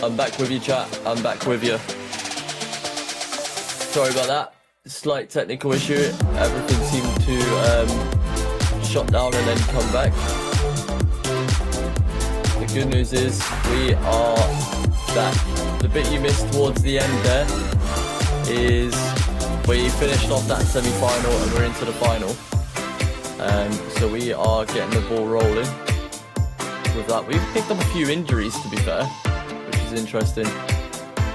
I'm back with you, chat. I'm back with you. Sorry about that. Slight technical issue. Everything seemed to shut down and then come back. The good news is we are back. The bit you missed towards the end there is we finished off that semi-final and we're into the final. So we are getting the ball rolling with that. We've picked up a few injuries, to be fair, which is interesting.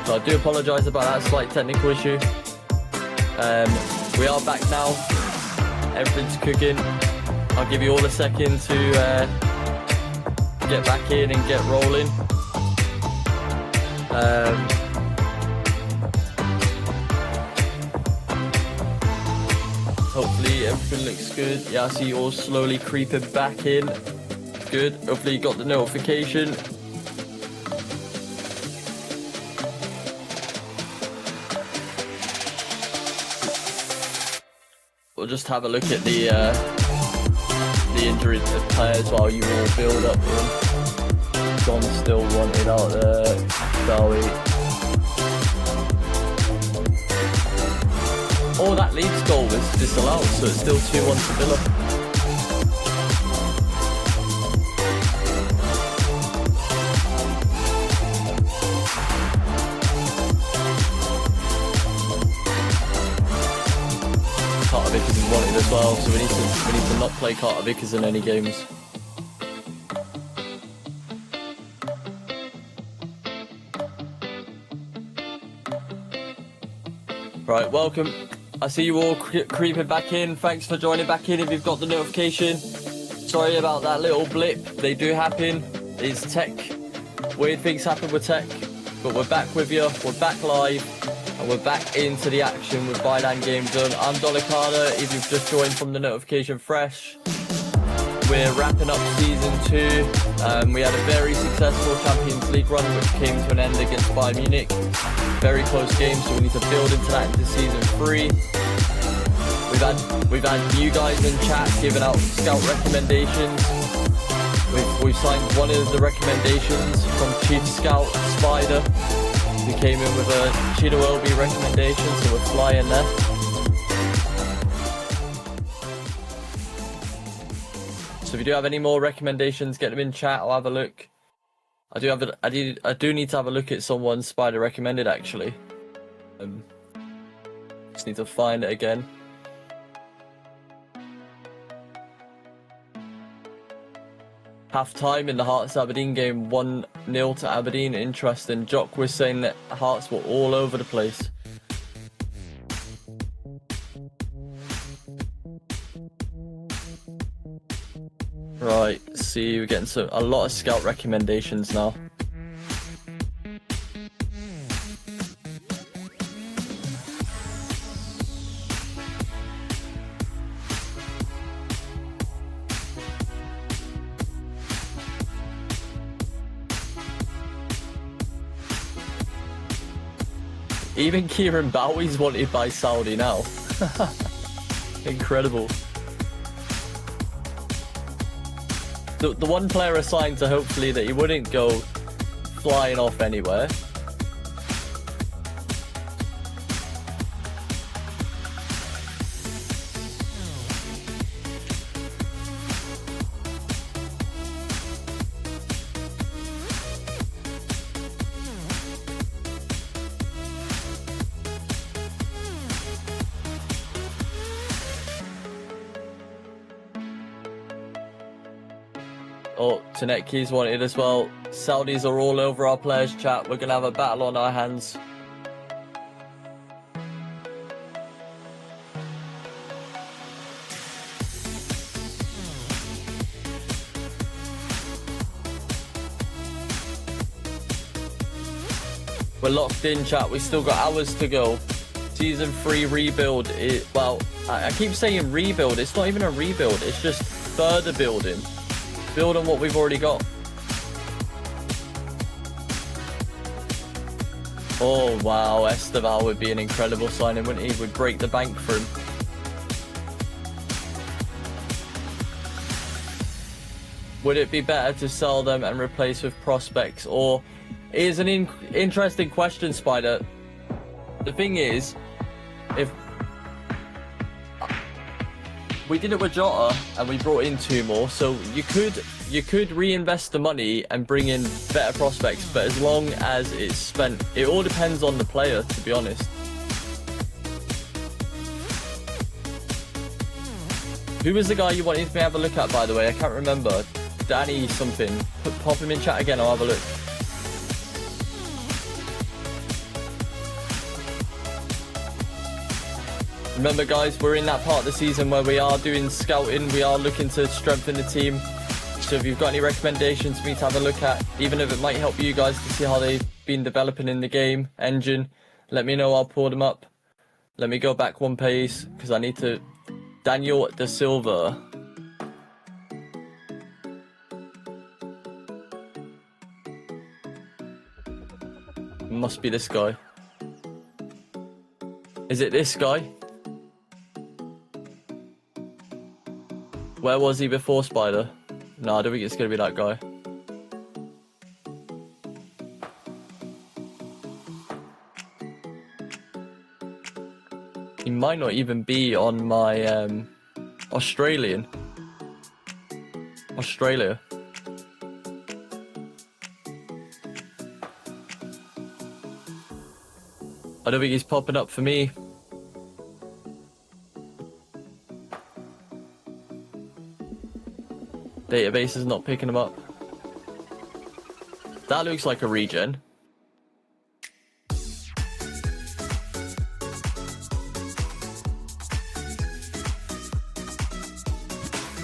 So I do apologise about that slight technical issue. We are back now. Everything's cooking. I'll give you all a second to get back in and get rolling. Hopefully everything looks good. Yeah, I see you all slowly creeping back in. Good. Hopefully you got the notification. We'll just have a look at the injury to the players while you all build up in. John still wanted out there. Bowie. Oh, that Leeds goal was disallowed, so it's still 2-1 to Villa. Carter Vickers is wanted as well, so we need to not play Carter Vickers in any games. Right, welcome. I see you all creeping back in. Thanks for joining back in if you've got the notification. Sorry about that little blip. They do happen. It's tech. Weird things happen with tech. But we're back with you. We're back live. And we're back into the action with Byland Game Zone. I'm Dolicana. If you've just joined from the notification fresh. We're wrapping up Season 2. We had a very successful Champions League run which came to an end against Bayern Munich. Very close game, so we need to build into that into Season 3. We've had you guys in chat giving out scout recommendations. We've signed one of the recommendations from Chief Scout Spider, who came in with a Chidowelby recommendation, so we're flying there. So if you do have any more recommendations, get them in chat. I'll have a look. I do need to have a look at someone Spider recommended actually. Just need to find it again. Half time in the Hearts Aberdeen game, 1-0 to Aberdeen. Interesting. Jock was saying that Hearts were all over the place. Right, see, we're getting a lot of scout recommendations now. Even Kieran Bowie's wanted by Saudi now. Incredible. The one player assigned to hopefully that he wouldn't go flying off anywhere. Oh, Tanetki's wanted as well. Saudis are all over our players chat. We're going to have a battle on our hands. We're locked in chat. We still got hours to go. Season 3 rebuild. Well, I keep saying rebuild. It's not even a rebuild. It's just further building. Build on what we've already got. Oh wow, Esteval would be an incredible signing, wouldn't he? Would break the bank for him. Would it be better to sell them and replace with prospects, or It is an interesting question, Spider. The thing is, if we did it with Jota and we brought in 2 more, so you could reinvest the money and bring in better prospects, but as long as it's spent, it all depends on the player, to be honest. Who was the guy you wanted me to have a look at, by the way? I can't remember. Danny something. Pop him in chat again, I'll have a look. Remember, guys, we're in that part of the season where we are doing scouting. We are looking to strengthen the team. So if you've got any recommendations for me to have a look at, even if it might help you guys to see how they've been developing in the game engine, let me know. I'll pull them up. Let me go back one pace because I need to... Daniel Da Silva. Must be this guy. Is it this guy? Where was he before, Spider? No, I don't think it's going to be that guy. He might not even be on my Australia. I don't think he's popping up for me. Database is not picking him up. That looks like a regen.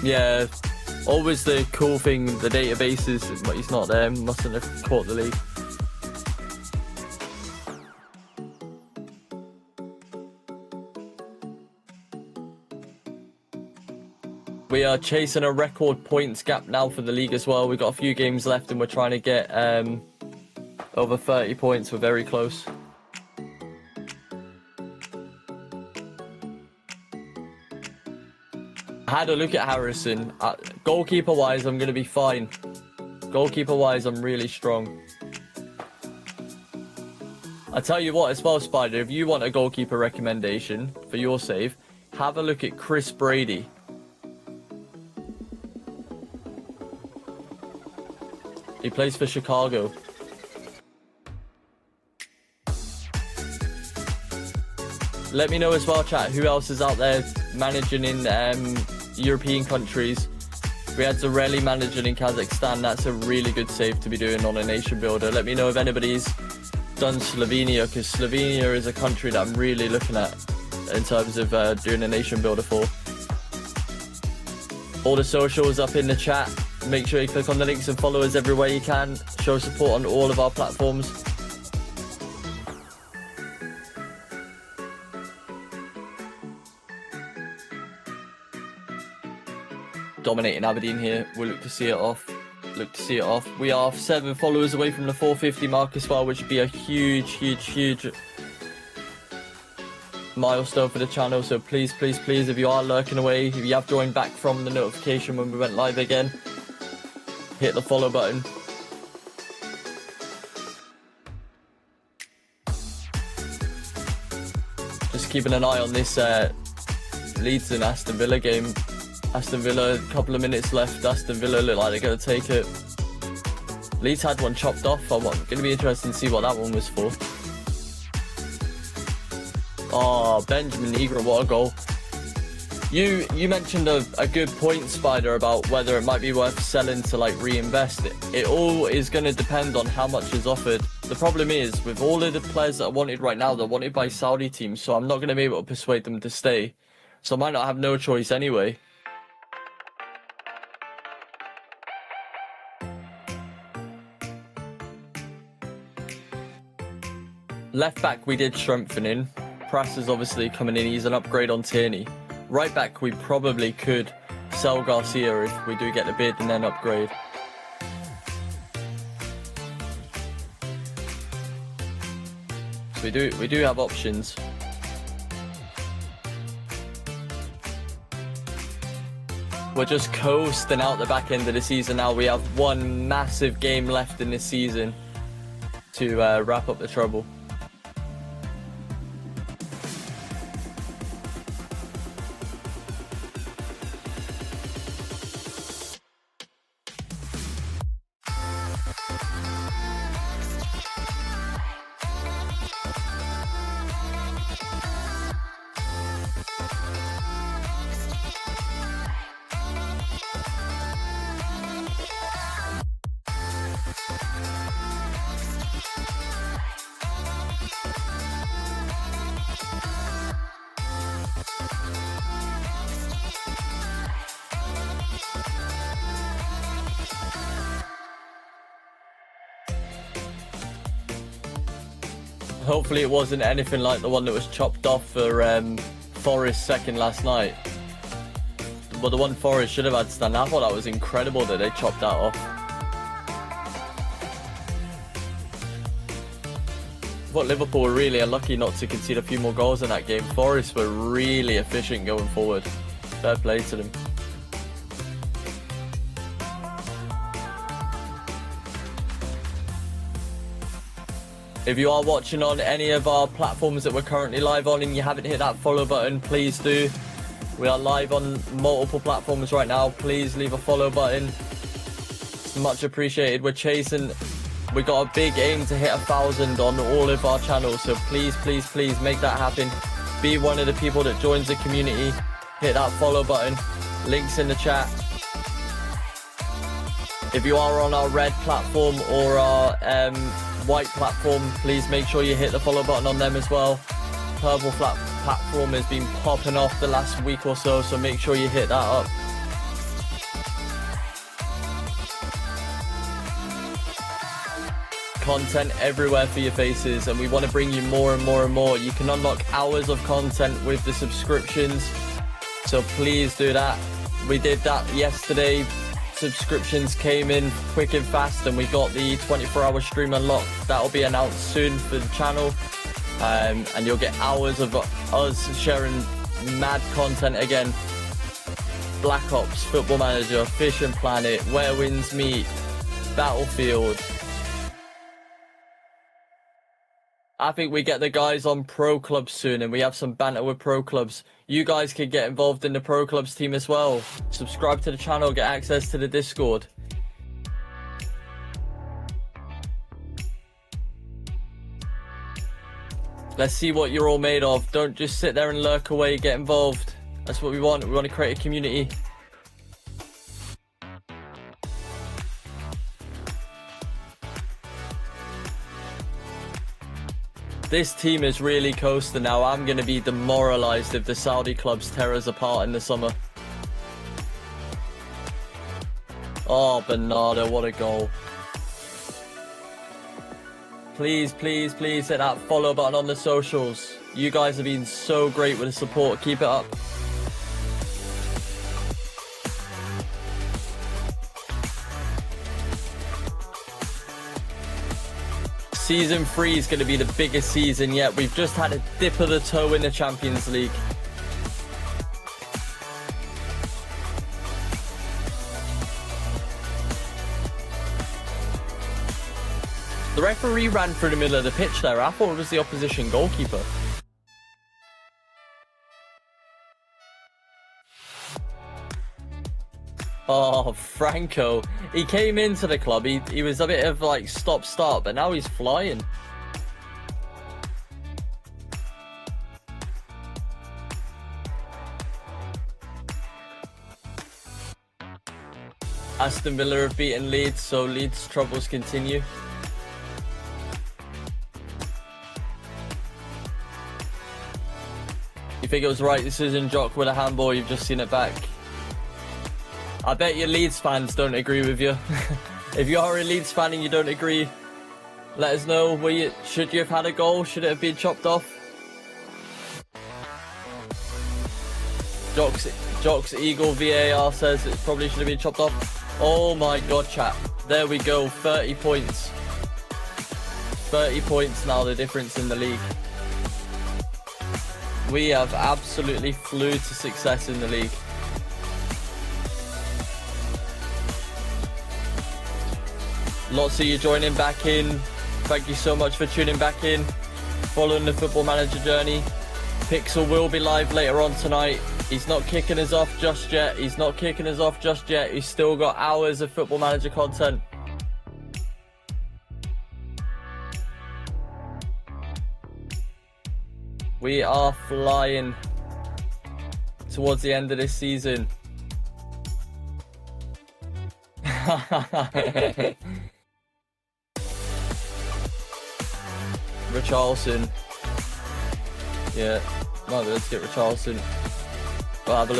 Yeah, always the cool thing, the database is, but he's not there, mustn't have caught the league. We are chasing a record points gap now for the league as well. We've got a few games left and we're trying to get over 30 points. We're very close. I had a look at Harrison. Goalkeeper-wise, I'm going to be fine. Goalkeeper-wise, I'm really strong. I tell you what as well, Spider, if you want a goalkeeper recommendation for your save, have a look at Chris Brady. He plays for Chicago. Let me know as well, chat, who else is out there managing in European countries. We had Zarelli managing in Kazakhstan. That's a really good save to be doing on a nation builder. Let me know if anybody's done Slovenia, because Slovenia is a country that I'm really looking at in terms of doing a nation builder for. All the socials up in the chat. Make sure you click on the links and follow us everywhere you can. Show support on all of our platforms. Dominating Aberdeen here. We'll look to see it off. We are 7 followers away from the 450 mark as well, which would be a huge milestone for the channel. So please, if you are lurking away, if you have joined back from the notification when we went live again, hit the follow button. Just keeping an eye on this Leeds and Aston Villa game. Aston Villa, a couple of minutes left. Aston Villa look like they're going to take it. Leeds had one chopped off. I'm going to be interested to see what that one was for. Oh, Benjamin Eager, what a goal. You mentioned a good point, Spider, about whether it might be worth selling to like reinvest it. It all is going to depend on how much is offered. The problem is, with all of the players that are wanted right now, they're wanted by Saudi teams, so I'm not going to be able to persuade them to stay. So I might not have no choice anyway. Left back, we did strengthening. Prass is obviously coming in. He's an upgrade on Tierney. Right back, we probably could sell Garcia if we do get the bid and then upgrade. So we do have options. We're just coasting out the back end of the season now. We have one massive game left in this season. to wrap up the treble. Hopefully it wasn't anything like the one that was chopped off for Forest second last night. But the one Forest should have had stand. I thought that was incredible that they chopped that off. I thought Liverpool were really unlucky not to concede a few more goals in that game. Forest were really efficient going forward. Fair play to them. If you are watching on any of our platforms that we're currently live on and you haven't hit that follow button, please do. We are live on multiple platforms right now. Please leave a follow button. It's much appreciated. We're chasing, we got a big aim to hit 1,000 on all of our channels. So please, please, please make that happen. Be one of the people that joins the community. Hit that follow button. Links in the chat. If you are on our red platform or our white platform, please make sure you hit the follow button on them as well. Purple platform has been popping off the last week or so, so make sure you hit that up. Content everywhere for your faces, and we want to bring you more and more and more. You can unlock hours of content with the subscriptions, so please do that. We did that yesterday. Subscriptions came in quick and fast, and we got the 24-hour stream unlocked. That will be announced soon for the channel, and you'll get hours of us sharing mad content again. Black Ops, Football Manager, Fishing Planet, Where Winds Meet, Battlefield. I think we get the guys on pro clubs soon, and we have some banter with pro clubs. You guys can get involved in the pro clubs team as well. Subscribe to the channel, get access to the Discord. Let's see what you're all made of. Don't just sit there and lurk away, get involved. That's what we want. We want to create a community. This team is really coasting now. I'm going to be demoralised if the Saudi clubs tear us apart in the summer. Oh, Bernardo, what a goal. Please, please, please hit that follow button on the socials. You guys have been so great with the support. Keep it up. Season 3 is going to be the biggest season yet. We've just had a dip of the toe in the Champions League. The referee ran through the middle of the pitch there. I thought it was the opposition goalkeeper. Oh, Franco. He came into the club. He was a bit of like stop-start, but now he's flying. Aston Villa have beaten Leeds, so Leeds' troubles continue. You think it was the right decision, Jock, with a handball? You've just seen it back. I bet your Leeds fans don't agree with you. If you are a Leeds fan and you don't agree, let us know. Should you have had a goal? Should it have been chopped off? Jock's Eagle VAR says it probably should have been chopped off. Oh my god, chat. There we go, 30 points. 30 points now, the difference in the league. We have absolutely flew to success in the league. Lots of you joining back in. Thank you so much for tuning back in, following the Football Manager journey. Pixel will be live later on tonight. He's not kicking us off just yet. He's still got hours of Football Manager content. We are flying towards the end of this season. Richarlison. Yeah, might be able to get Richarlison. We'll have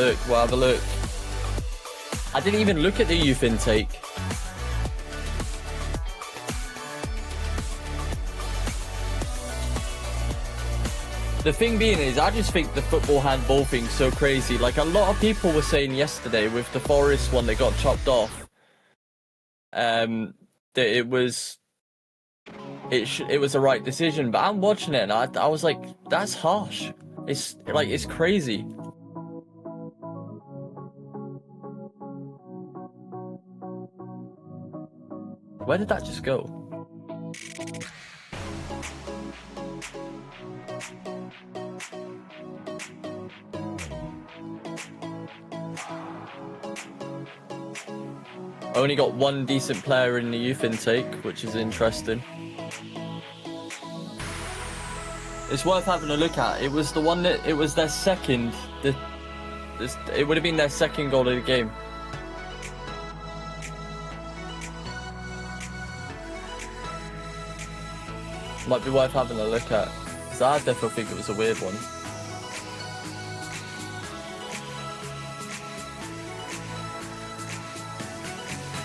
a look. I didn't even look at the youth intake. The thing being is, I just think the football handball thing's so crazy. Like, a lot of people were saying yesterday with the Forest one that got chopped off, that it was the right decision. But I'm watching it and I was like, that's harsh. It's crazy. Where did that just go? I only got one decent player in the youth intake, which is interesting. It's worth having a look at. It was the one that, it was their second, it would have been their second goal of the game. Might be worth having a look at. So I definitely think it was a weird one.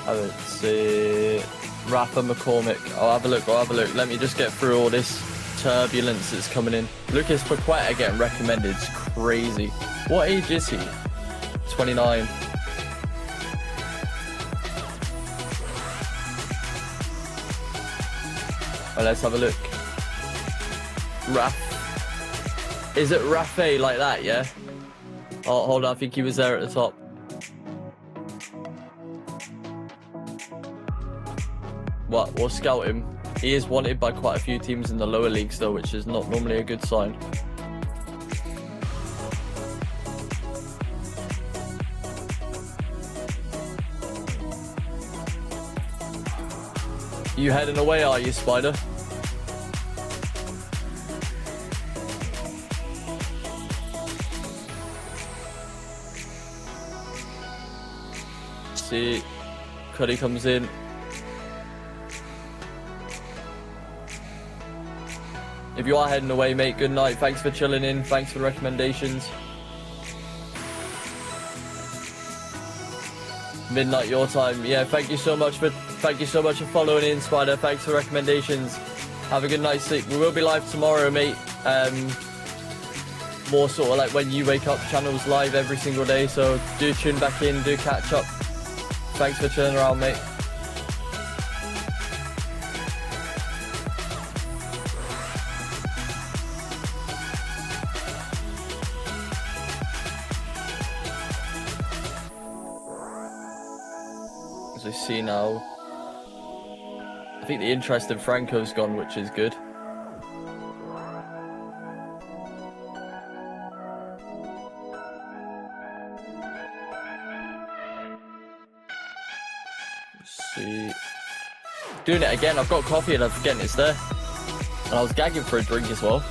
Let's see. Rafa McCormick. I'll have a look. Let me just get through all this turbulence that's coming in. Lucas Paqueta getting recommended. It's crazy. What age is he? 29. Well, let's have a look. Is it Rafa like that, yeah? Oh, hold on, I think he was there at the top. What? We'll scout him. He is wanted by quite a few teams in the lower leagues though, which is not normally a good sign. You heading away, are you, Spider? See, Cuddy comes in. If you are heading away, mate, good night. Thanks for chilling in. Thanks for the recommendations. Midnight your time. Yeah, thank you so much for following in, Spider. Thanks for the recommendations. Have a good night's sleep. We will be live tomorrow, mate. More sort of like when you wake up, channels live every single day. So do tune back in, do catch up. Thanks for chilling around, mate. As we see now, I think the interest in Franco's gone, which is good. Let's see. Doing it again. I've got coffee and I'm forgetting it's there. And I was gagging for a drink as well.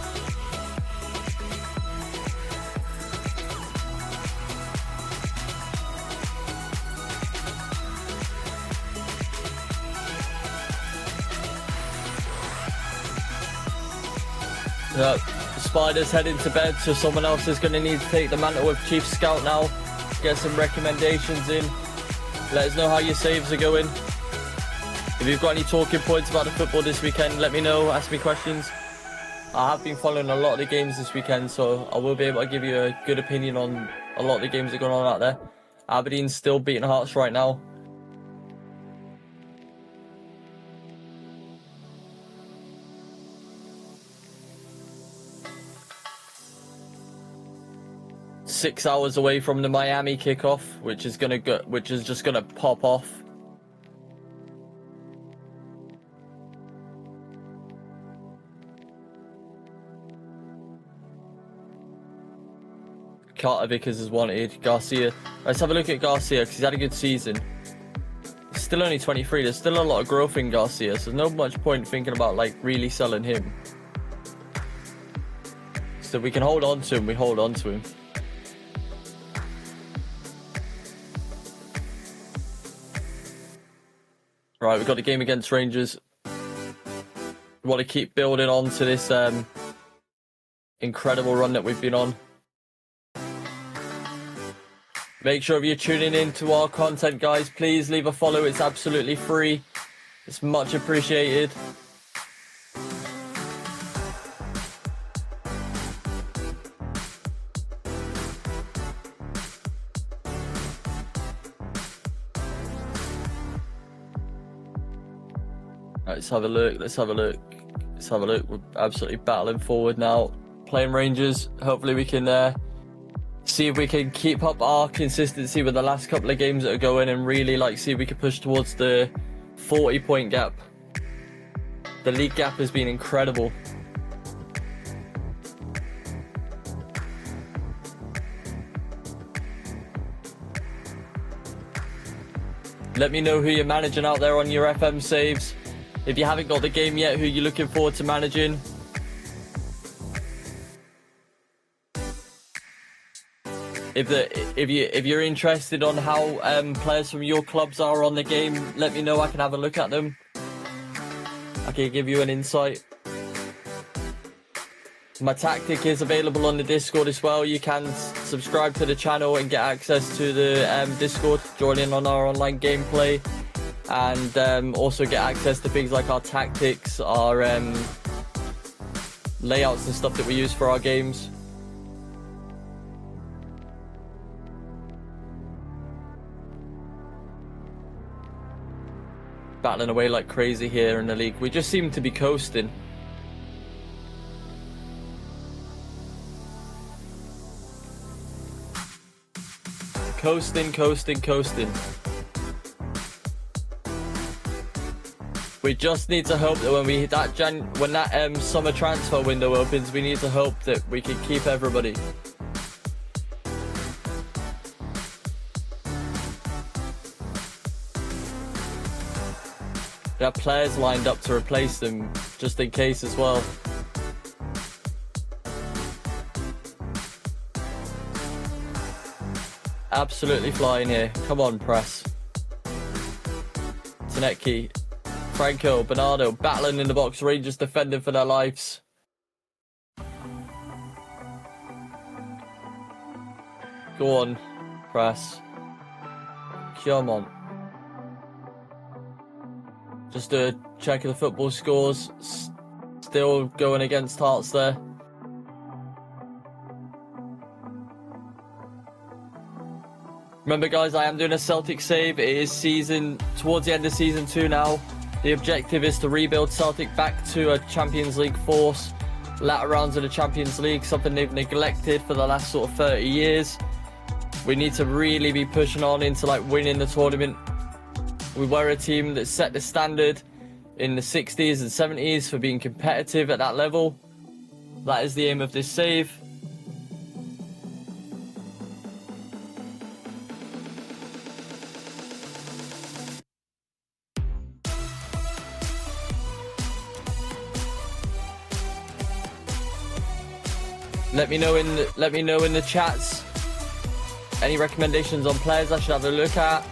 Spider's heading to bed, so someone else is going to need to take the mantle of Chief Scout now. Get some recommendations in. Let us know how your saves are going. If you've got any talking points about the football this weekend, let me know, ask me questions. I have been following a lot of the games this weekend, so I will be able to give you a good opinion on a lot of the games that are going on out there. Aberdeen's still beating Hearts right now. Six hours away from the Miami kickoff, which is just gonna pop off. Carter Vickers is wanted. Garcia. Let's have a look at Garcia because he's had a good season. He's still only 23. There's still a lot of growth in Garcia, so there's no much point thinking about like really selling him. So we can hold on to him. We hold on to him. Right, we've got the game against Rangers. We want to keep building on to this incredible run that we've been on. Make sure if you're tuning in to our content, guys, please leave a follow. It's absolutely free. It's much appreciated. Right, let's have a look. Let's have a look. Let's have a look. We're absolutely battling forward now. Playing Rangers. Hopefully we can see if we can keep up our consistency with the last couple of games that are going and really like see if we can push towards the 40-point gap. The league gap has been incredible. Let me know who you're managing out there on your FM saves. If you haven't got the game yet, who you're looking forward to managing. If you're interested on how players from your clubs are on the game, let me know. I can have a look at them. I can give you an insight. My tactic is available on the Discord as well. You can subscribe to the channel and get access to the Discord, join in on our online gameplay, and also get access to things like our tactics, our layouts and stuff that we use for our games. Battling away like crazy here in the league. We just seem to be coasting. Coasting. We just need to hope that when we hit that summer transfer window opens, we need to hope that we can keep everybody. We have players lined up to replace them just in case as well. Absolutely flying here. Come on, press. Tanecki, Franco, Bernardo battling in the box. Rangers defending for their lives. Go on, press. Come on. Just a check of the football scores. Still going against Hearts there. Remember, guys, I am doing a Celtic save. It is towards the end of season 2 now. The objective is to rebuild Celtic back to a Champions League force. Latter rounds of the Champions League, something they've neglected for the last sort of 30 years. We need to really be pushing on into like winning the tournament. We were a team that set the standard in the 60s and 70s for being competitive at that level. That is the aim of this save. Let me know in the chats any recommendations on players I should have a look at.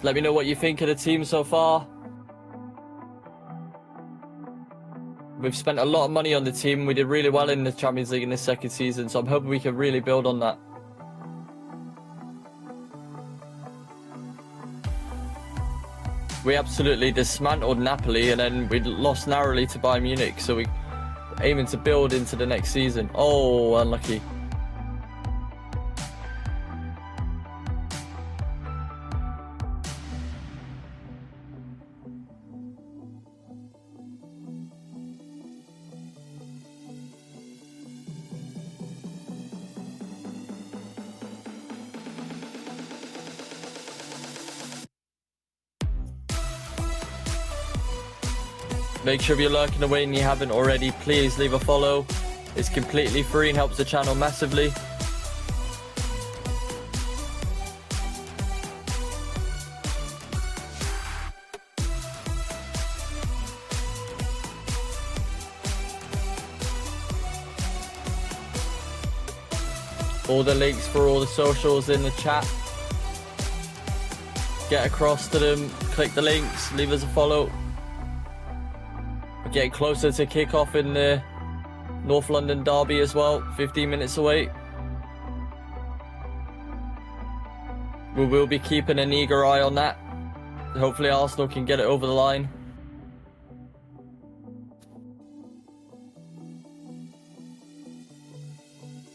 Let me know what you think of the team so far. We've spent a lot of money on the team. We did really well in the Champions League in this second season, so I'm hoping we can really build on that. We absolutely dismantled Napoli, and then we lost narrowly to Bayern Munich, so we're aiming to build into the next season. Oh, unlucky. Make sure if you're lurking away and you haven't already, please leave a follow. It's completely free and helps the channel massively. All the links for all the socials in the chat. Get across to them, click the links, leave us a follow. We're getting closer to kick-off in the North London derby as well, 15 minutes away. We will be keeping an eager eye on that. Hopefully Arsenal can get it over the line.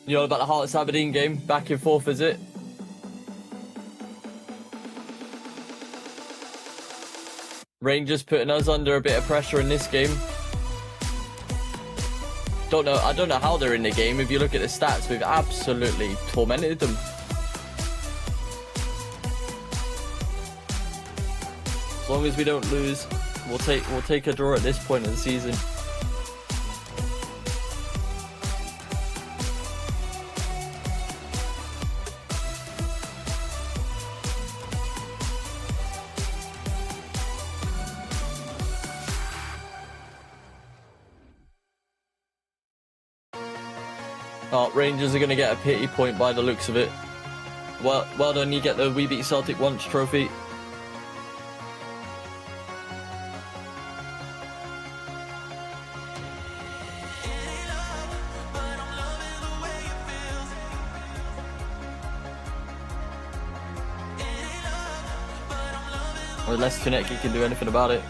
You know about the Hearts Aberdeen game? Back and forth, is it? Rangers putting us under a bit of pressure in this game. I don't know how they're in the game. If you look at the stats, we've absolutely tormented them. As long as we don't lose, we'll take a draw at this point of the season. Oh, Rangers are going to get a pity point by the looks of it. Well done, you get the We Beat Celtic Once trophy. Unless Konecki can do anything about it.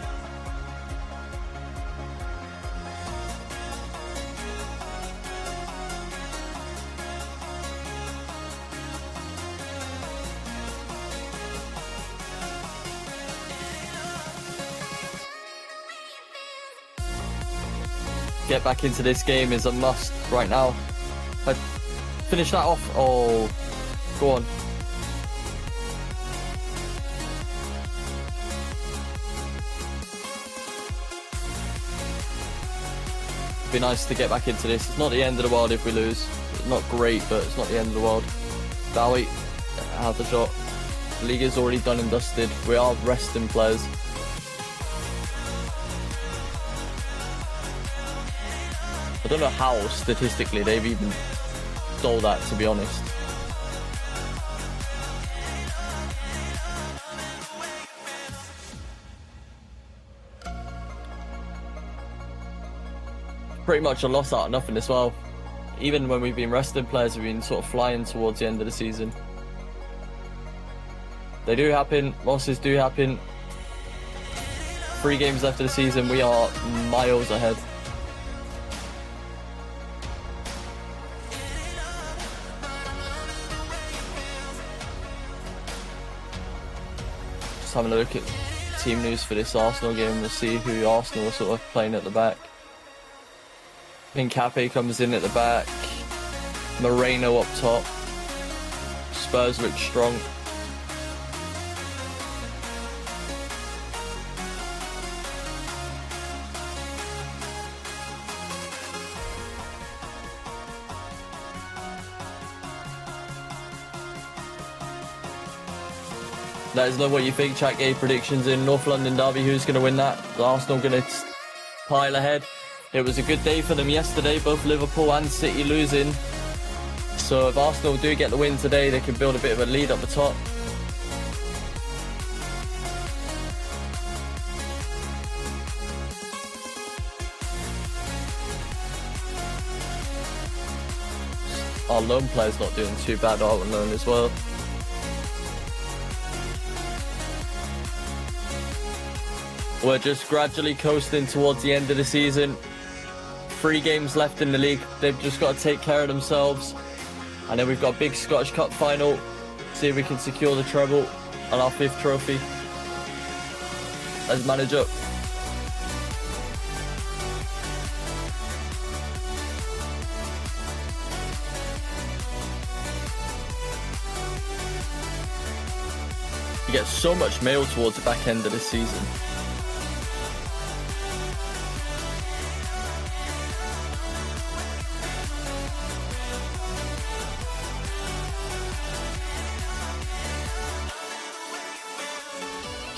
Get back into this game is a must right now. Finish that off. Oh, go on. Be nice to get back into this. It's not the end of the world if we lose. It's not great, but it's not the end of the world. Bowie, have the shot. The league is already done and dusted. We are resting players. I don't know how statistically they've even done that, to be honest. Pretty much a loss out of nothing as well. Even when we've been resting players, we've been sort of flying towards the end of the season. They do happen, losses do happen. 3 games left of the season, we are miles ahead. Just having a look at team news for this Arsenal game. We'll see who Arsenal are sort of playing at the back. Pincape comes in at the back. Moreno up top. Spurs look strong. Let us know what you think. Chat gave predictions in North London derby. Who's going to win that? Is Arsenal going to pile ahead? It was a good day for them yesterday, both Liverpool and City losing. So if Arsenal do get the win today, they can build a bit of a lead up the top. Our loan player's not doing too bad out on loan as well. We're just gradually coasting towards the end of the season. 3 games left in the league. They've just got to take care of themselves. And then we've got a big Scottish Cup final. See if we can secure the treble and our 5th trophy as manager. You get so much mail towards the back end of this season.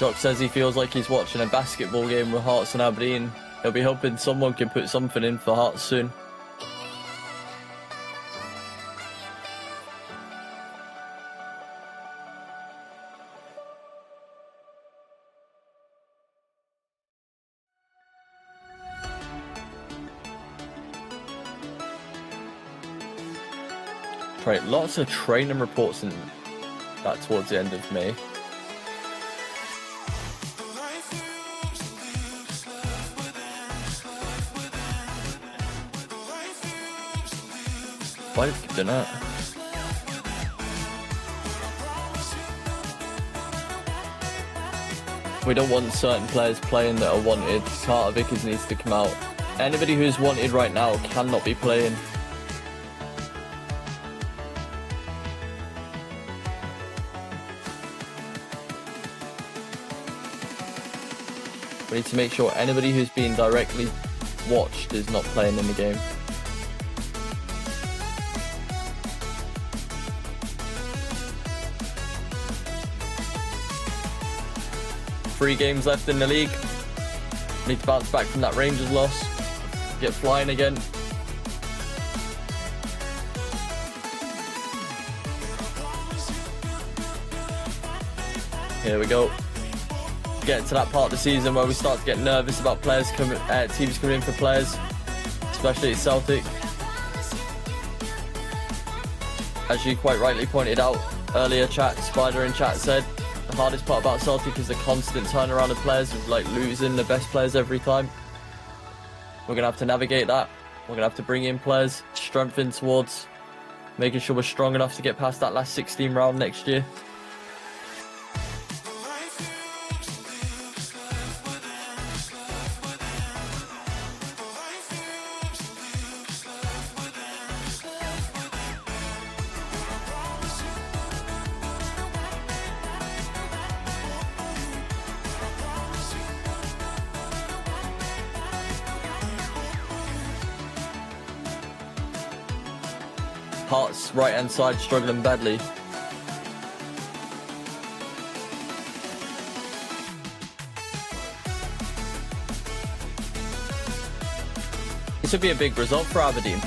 Jock says he feels like he's watching a basketball game with Hearts and Aberdeen. He'll be hoping someone can put something in for Hearts soon. Right, lots of training reports in that towards the end of May. Why did you keep doing that? We don't want certain players playing that are wanted. Carter Vickers needs to come out. Anybody who's wanted right now cannot be playing. We need to make sure anybody who's being directly watched is not playing in the game. Three games left in the league. Need to bounce back from that Rangers loss. Get flying again. Here we go. Getting to that part of the season where we start to get nervous about players coming, teams coming in for players, especially at Celtic. As you quite rightly pointed out earlier, Spider in chat said the hardest part about Celtic is the constant turnaround of players, with like losing the best players every time. We're gonna have to navigate that. We're gonna have to bring in players, strengthen towards making sure we're strong enough to get past that last 16 round next year. Hearts right hand side struggling badly. This would be a big result for Aberdeen.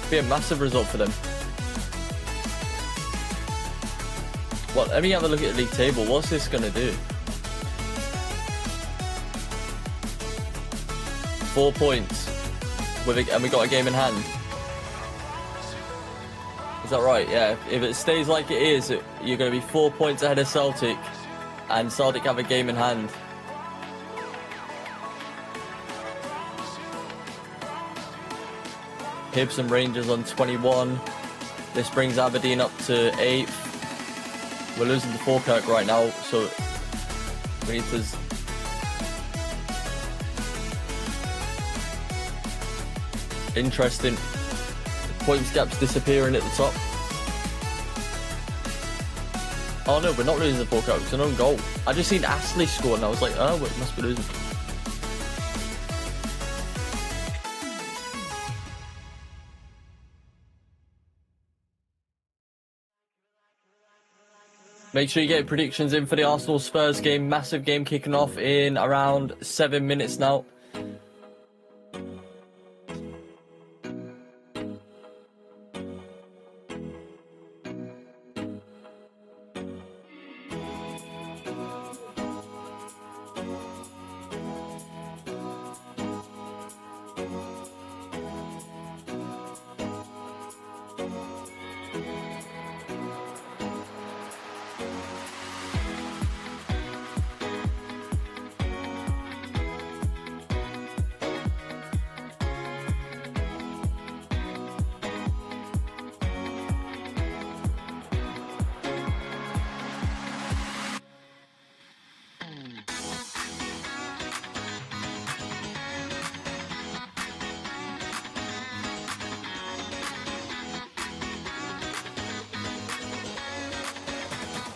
Be a massive result for them. Well, let me have a look at the league table. What's this going to do? 4 points. And we got a game in hand. Is that right? Yeah. If it stays like it is, you're going to be 4 points ahead of Celtic, and Celtic have a game in hand. Hibs and Rangers on 21. This brings Aberdeen up to 8th. We're losing to Falkirk right now, so we need to... Interesting. Points gap's disappearing at the top. Oh no, we're not losing to Falkirk. It's an own goal. I just seen Astley score and I was like, oh, we must be losing. Make sure you get predictions in for the Arsenal-Spurs game. Massive game kicking off in around 7 minutes now.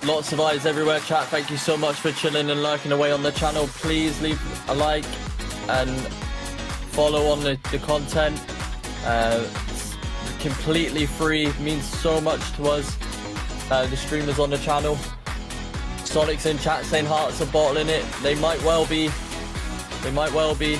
Lots of eyes everywhere, chat. Thank you so much for chilling and lurking away on the channel. Please leave a like and follow on the content. It's completely free. It means so much to us, the streamers on the channel. Sonic's in chat saying Hearts are bottling it. They might well be. They might well be.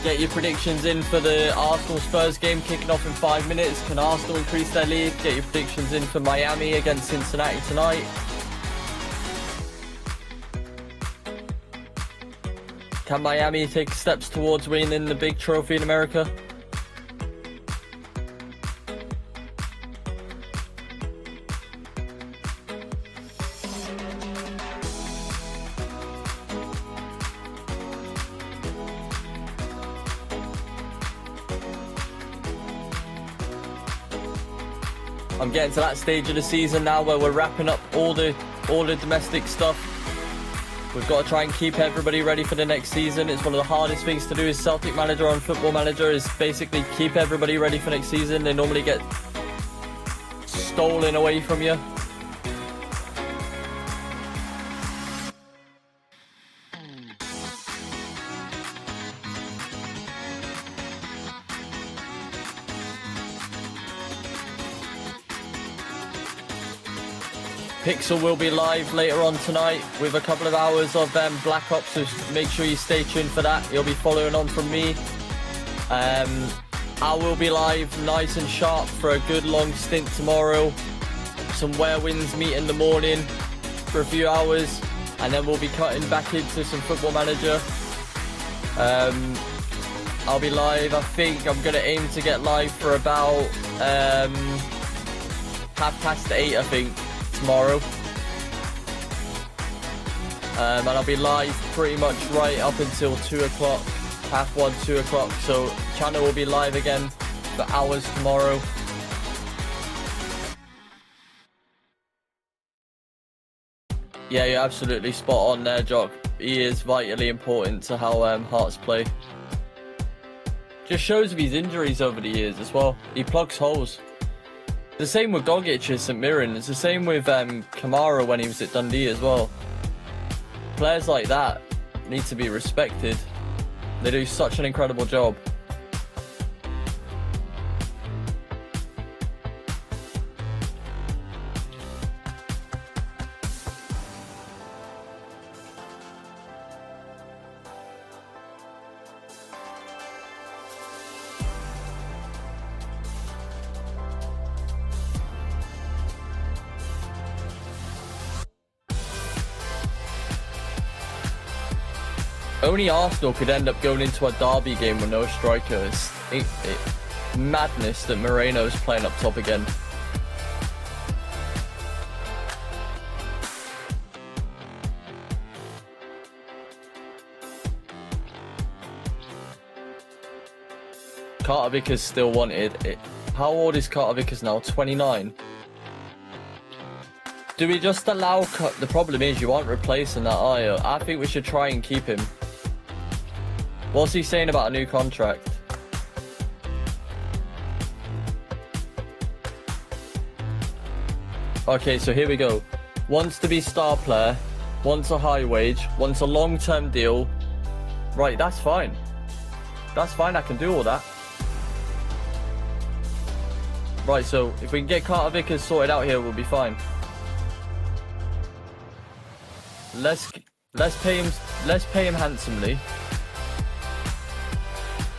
Get your predictions in for the Arsenal-Spurs game kicking off in 5 minutes. Can Arsenal increase their lead? Get your predictions in for Miami against Cincinnati tonight. Can Miami take steps towards winning the big trophy in America? I'm getting to that stage of the season now where we're wrapping up all the domestic stuff. We've got to try and keep everybody ready for the next season. It's one of the hardest things to do as Celtic manager on Football Manager, is basically keep everybody ready for next season. They normally get stolen away from you. Pixel will be live later on tonight with a couple of hours of Black Ops, so make sure you stay tuned for that. You'll be following on from me. I will be live nice and sharp for a good long stint tomorrow. Some Where Wins meet in the morning for a few hours, and then we'll be cutting back into some Football Manager. I'll be live. I think I'm going to aim to get live for about 8:30, I think, tomorrow. And I'll be live pretty much right up until 2 o'clock, 1:30, 2 o'clock. So channel will be live again for hours tomorrow. Yeah, you're absolutely spot on there, Jock. He is vitally important to how Hearts play. Just shows with his injuries over the years as well. He plugs holes. The same with Gogic at St Mirren. It's the same with Kamara when he was at Dundee as well. Players like that need to be respected. They do such an incredible job. Only Arsenal could end up going into a derby game with no striker. It's madness that Moreno's playing up top again. Carter Vickers still wanted. How old is Carter Vickers now? 29? Do we just allow... The problem is you aren't replacing that, are you? I think we should try and keep him. What's he saying about a new contract? Okay, so here we go. Wants to be star player, wants a high wage, wants a long-term deal. Right, that's fine. That's fine, I can do all that. Right, so if we can get Carter Vickers sorted out here, we'll be fine. Let's pay him handsomely.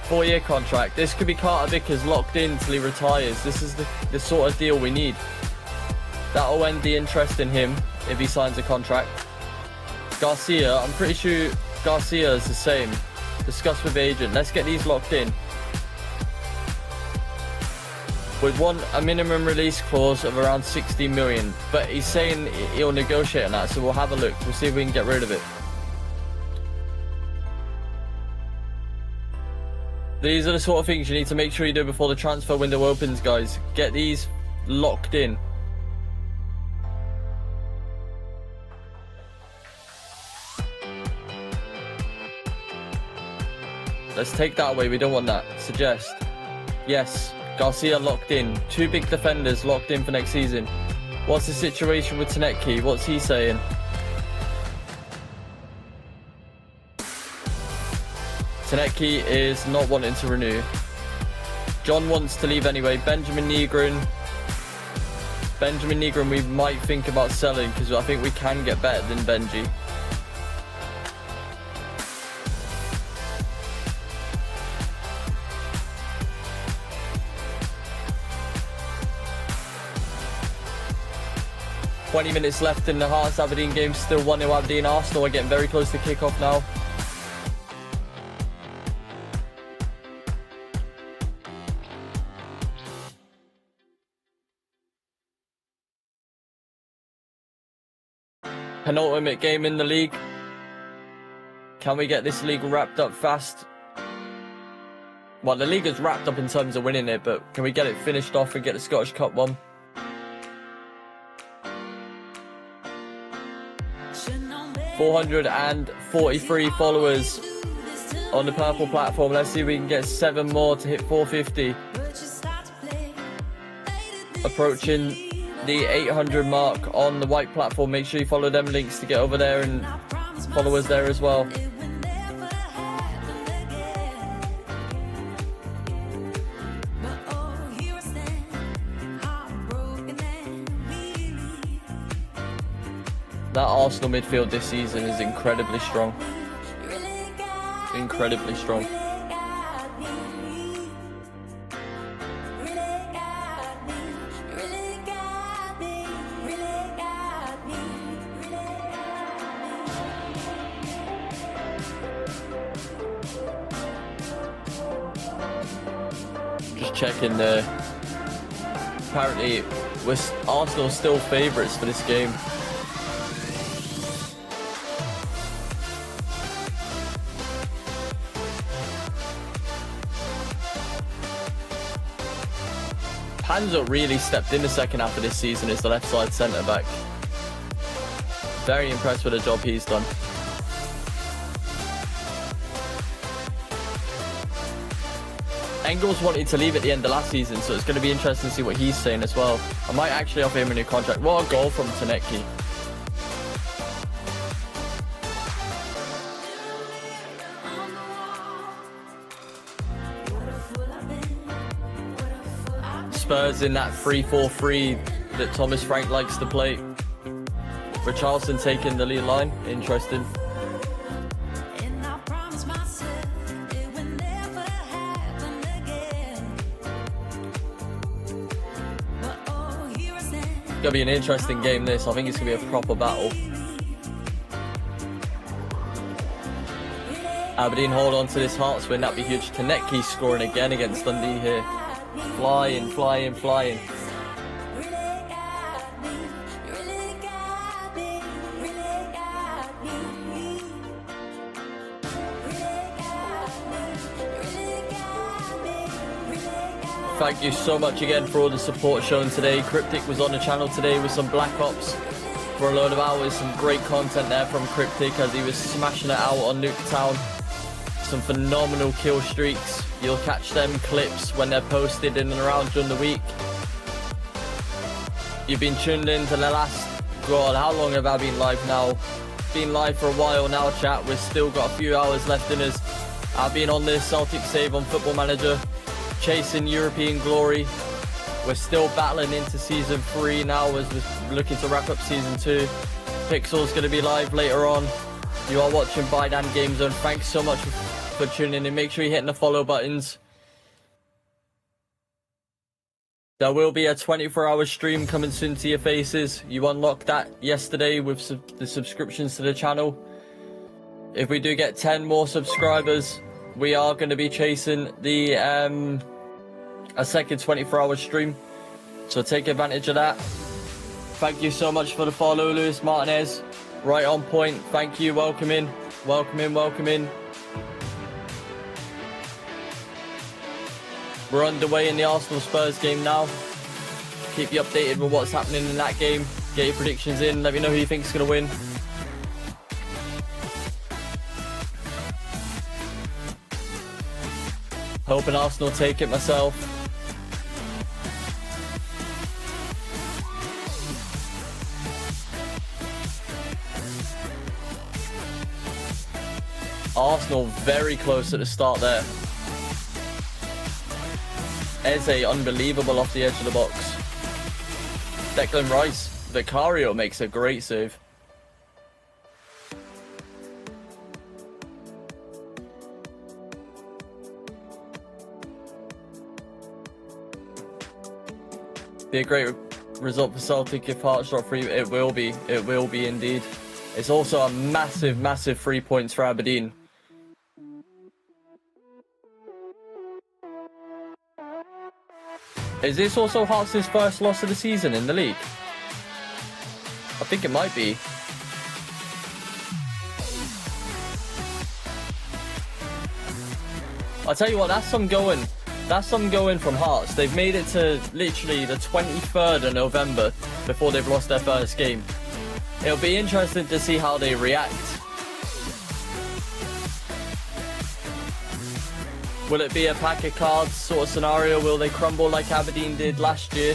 4-year contract. This could be Carter Vickers locked in till he retires. This is the sort of deal we need. That'll end the interest in him if he signs a contract. Garcia, I'm pretty sure Garcia is the same. Discuss with agent. Let's get these locked in. We'd want a minimum release clause of around 60 million, but he's saying he'll negotiate on that, so we'll have a look. We'll see if we can get rid of it. These are the sort of things you need to make sure you do before the transfer window opens, guys. Get these locked in. Let's take that away. We don't want that. Suggest. Yes. Garcia locked in. 2 big defenders locked in for next season. What's the situation with Tanetki? What's he saying? Tanetki is not wanting to renew. John wants to leave anyway. Benjamin Negron. Benjamin Negron we might think about selling because I think we can get better than Benji. "20 minutes left in the Hearts Aberdeen game, still 1-0 Aberdeen. Arsenal are getting very close to kick-off now. Penultimate game in the league. Can we get this league wrapped up fast? Well, the league is wrapped up in terms of winning it, but can we get it finished off and get the Scottish Cup one? "443 followers on the purple platform. Let's see if we can get 7 more to hit 450. Approaching the 800 mark on the white platform. Make sure you follow them links to get over there and follow us there as well. That Arsenal midfield this season is incredibly strong. Incredibly strong. Just checking there. Apparently, Arsenal still favourites for this game. Panzo really stepped in the second half of this season as the left side centre back. Very impressed with the job he's done. Engels wanted to leave at the end of last season, so it's going to be interesting to see what he's saying as well. I might actually offer him a new contract. What a goal from Tanecki. Spurs in that 3-4-3 that Thomas Frank likes to play. Richarlison taking the lead line. Interesting. It's going to be an interesting game this. I think it's going to be a proper battle. Aberdeen hold on to this Hearts win. That'd be huge. Tanecki scoring again against Dundee here. Flying, flying, flying. Thank you so much again for all the support shown today. Cryptic was on the channel today with some Black Ops for a load of hours. Some great content there from Cryptic as he was smashing it out on Nuketown. Some phenomenal kill streaks. You'll catch them clips when they're posted in and around during the week. You've been tuned in to the last, God, how long have I been live now? Been live for a while now, chat. We've still got a few hours left in us. I've been on this Celtic save on Football Manager, chasing European glory. We're still battling into season 3 now as we're looking to wrap up season 2. Pixel's going to be live later on. You are watching Bidan Game Zone. Thanks so much for tuning in. Make sure you're hitting the follow buttons. There will be a 24-hour stream coming soon to your faces. You unlocked that yesterday with the subscriptions to the channel. If we do get 10 more subscribers, we are going to be chasing the a second 24-hour stream. So take advantage of that. Thank you so much for the follow, Luis Martinez. Right on point. Thank you. Welcome in. Welcome in. Welcome in. We're underway in the Arsenal-Spurs game now. Keep you updated with what's happening in that game. Get your predictions in. Let me know who you think is going to win. Hoping Arsenal take it myself. Arsenal very close at the start there. Eze unbelievable off the edge of the box. Declan Rice. Vicario makes a great save. Be a great result for Celtic if Hearts drop 3. It will be. It will be indeed. It's also a massive, massive 3 points for Aberdeen. Is this also Hearts' first loss of the season in the league? I think it might be. I'll tell you what, that's some going. That's some going from Hearts. They've made it to literally the 23rd of November before they've lost their first game. It'll be interesting to see how they react. Will it be a pack of cards sort of scenario? Will they crumble like Aberdeen did last year?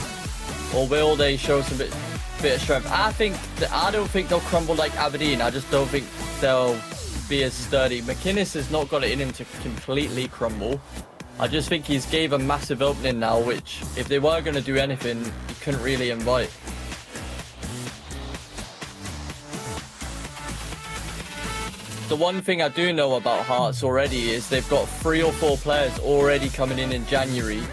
Or will they show some bit of strength? I don't think they'll crumble like Aberdeen. I just don't think they'll be as sturdy. McInnes has not got it in him to completely crumble. I just think he's gave a massive opening now, which if they were going to do anything, you couldn't really invite. The one thing I do know about Hearts already is they've got 3 or 4 players already coming in January.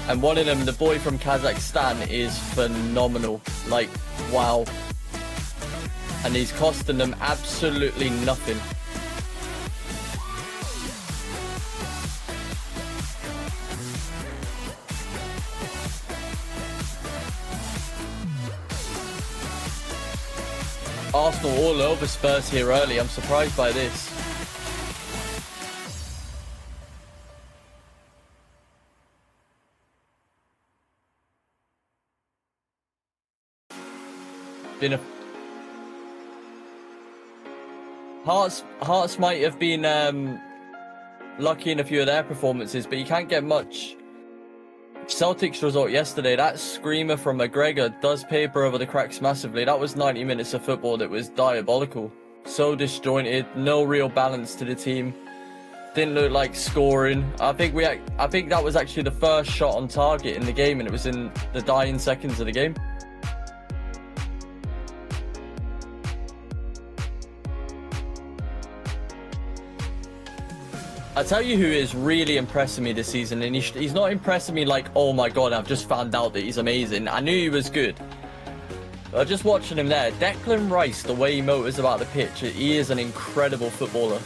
And one of them, the boy from Kazakhstan, is phenomenal. Like, wow. And he's costing them absolutely nothing. Arsenal all over Spurs here early. I'm surprised by this. Hearts might have been lucky in a few of their performances, but you can't get much. Celtic's result yesterday, that screamer from McGregor does paper over the cracks massively. That was 90 minutes of football that was diabolical. So disjointed, no real balance to the team. Didn't look like scoring. I think that was actually the first shot on target in the game, and it was in the dying seconds of the game. I tell you who is really impressing me this season, and he's not impressing me like, oh my god, I've just found out that he's amazing. I knew he was good. But just watching him there, Declan Rice, the way he motors about the pitch, he is an incredible footballer.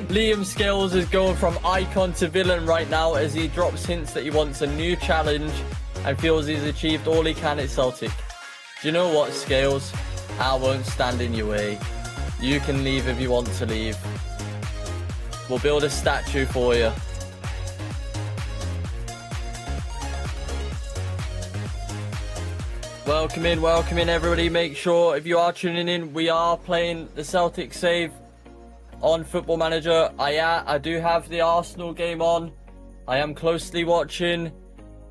Liam Scales is going from icon to villain right now as he drops hints that he wants a new challenge and feels he's achieved all he can at Celtic. Do you know what, Scales? I won't stand in your way. You can leave if you want to leave. We'll build a statue for you. Welcome in everybody. Make sure if you are tuning in, we are playing the Celtic save on Football Manager. I do have the Arsenal game on. I am closely watching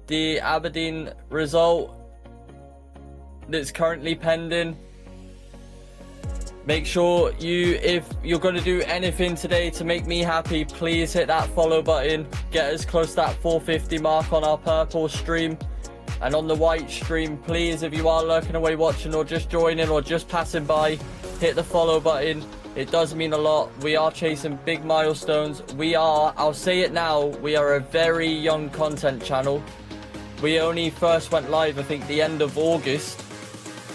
the Aberdeen result that's currently pending. Make sure if you're going to do anything today to make me happy, please hit that follow button. Get us close to that 450 mark on our purple stream. And on the white stream, please, if you are lurking away watching or just joining or just passing by, hit the follow button. It does mean a lot. We are chasing big milestones. I'll say it now, we are a very young content channel. We only first went live, I think, the end of August.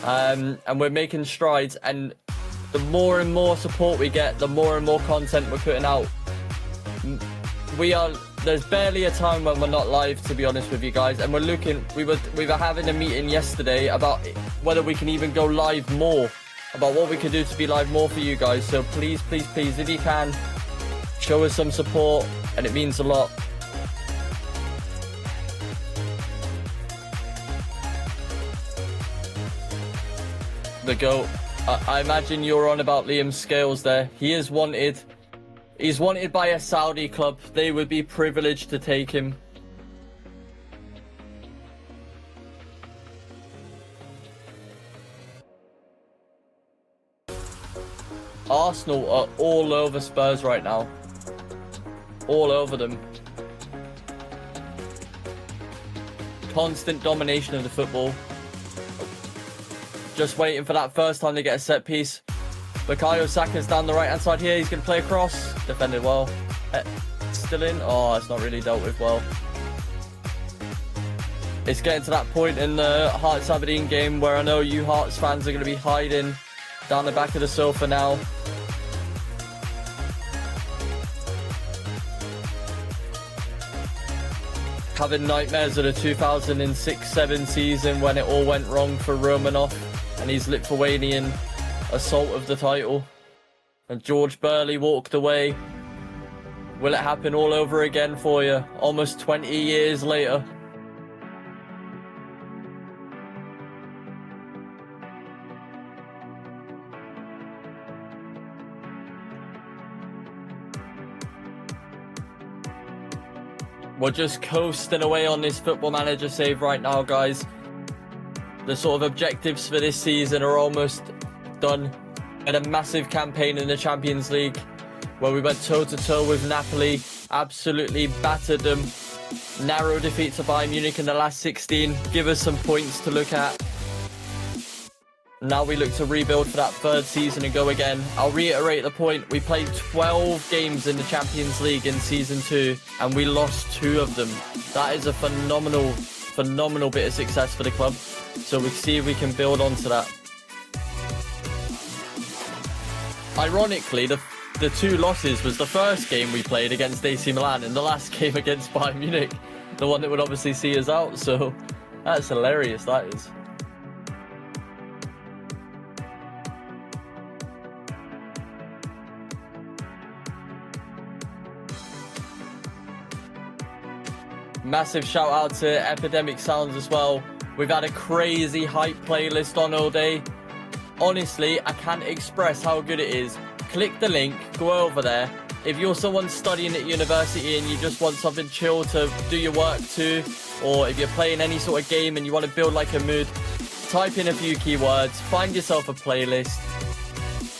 And we're making strides, and the more and more support we get, the more and more content we're putting out. There's barely a time when we're not live, to be honest with you guys, and we were having a meeting yesterday about whether we can even go live more, about what we can do to be live more for you guys. So please, if you can, show us some support, and it means a lot. The GOAT. I imagine you're on about Liam Scales there. He is wanted. He's wanted by a Saudi club. They would be privileged to take him. Arsenal are all over Spurs right now. all over them. Constant domination of the football. Just waiting for that first time to get a set piece. Bukayo Saka's down the right hand side here. He's going to play across. Defended well. Still in. Oh, it's not really dealt with well. It's getting to that point in the Hearts Aberdeen game where I know you Hearts fans are going to be hiding down the back of the sofa now. Having nightmares of the 2006-07 season when it all went wrong for Romanov and his Lithuanian assault of the title. And George Burley walked away. Will it happen all over again for you? Almost 20 years later. We're just coasting away on this Football Manager save right now, guys. The sort of objectives for this season are almost done. We had a massive campaign in the Champions League where we went toe-to-toe with Napoli, absolutely battered them. Narrow defeat to Bayern Munich in the last 16. Give us some points to look at. Now we look to rebuild for that third season and go again. I'll reiterate the point. We played 12 games in the Champions League in Season 2 and we lost 2 of them. That is a phenomenal bit of success for the club. So we see if we can build onto that. Ironically, the 2 losses was the first game we played against AC Milan and the last game against Bayern Munich. The one that would obviously see us out. So that's hilarious, that is. Massive shout out to Epidemic Sounds as well. We've had a crazy hype playlist on all day. Honestly, I can't express how good it is. Click the link, go over there. If you're someone studying at university and you just want something chill to do your work to, or if you're playing any sort of game and you want to build like a mood, type in a few keywords, find yourself a playlist.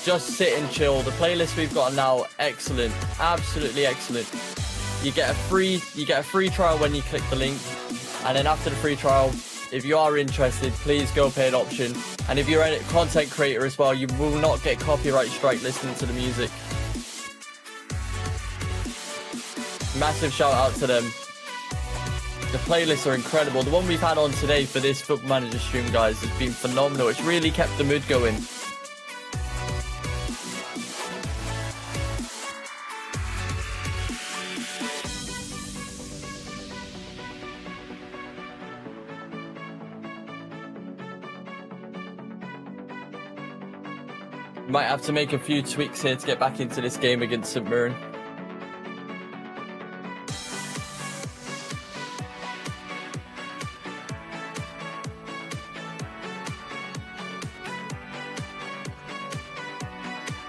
Just sit and chill. The playlist we've got now, excellent, absolutely excellent. You get a free trial when you click the link, and then after the free trial, if you are interested, please go paid option. And if you're a content creator as well, you will not get copyright strike listening to the music. Massive shout out to them. The playlists are incredible. The one we've had on today for this Football Manager stream, guys, has been phenomenal. It's really kept the mood going. Might have to make a few tweaks here to get back into this game against St Mirren.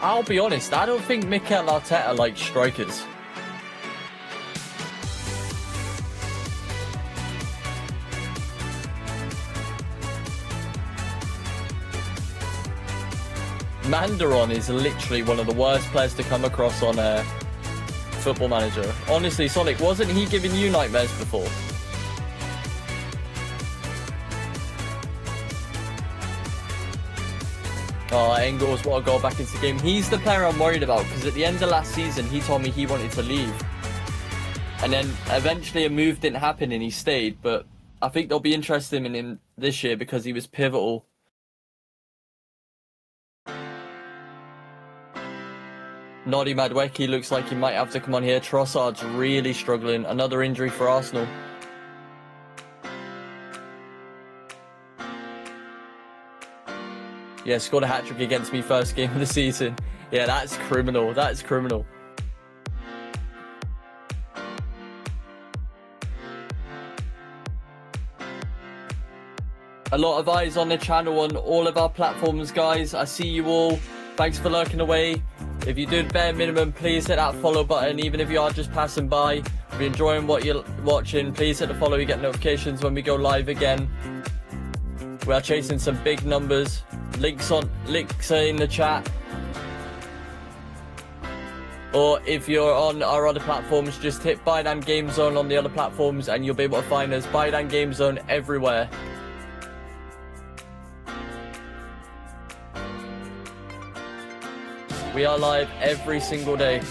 I'll be honest, I don't think Mikel Arteta likes strikers. Mandaron is literally one of the worst players to come across on a Football Manager. Honestly, Sonic, wasn't he giving you nightmares before? Oh, Engels, what a goal back into the game. He's the player I'm worried about, because at the end of last season, he told me he wanted to leave. And then eventually a move didn't happen and he stayed, but I think they'll be interested in him this year because he was pivotal. Noddy Madwecki looks like he might have to come on here. Trossard's really struggling. Another injury for Arsenal. Yeah, scored a hat-trick against me first game of the season. Yeah, that's criminal. That's criminal. A lot of eyes on the channel on all of our platforms, guys. I see you all. Thanks for lurking away. If you do the bare minimum, please hit that follow button, even if you are just passing by. If you're enjoying what you're watching, please hit the follow. You get notifications when we go live again. We are chasing some big numbers. Links are in the chat. Or if you're on our other platforms, just hit Bydan Game Zone on the other platforms and you'll be able to find us. Bydan Game Zone everywhere. We are live every single day.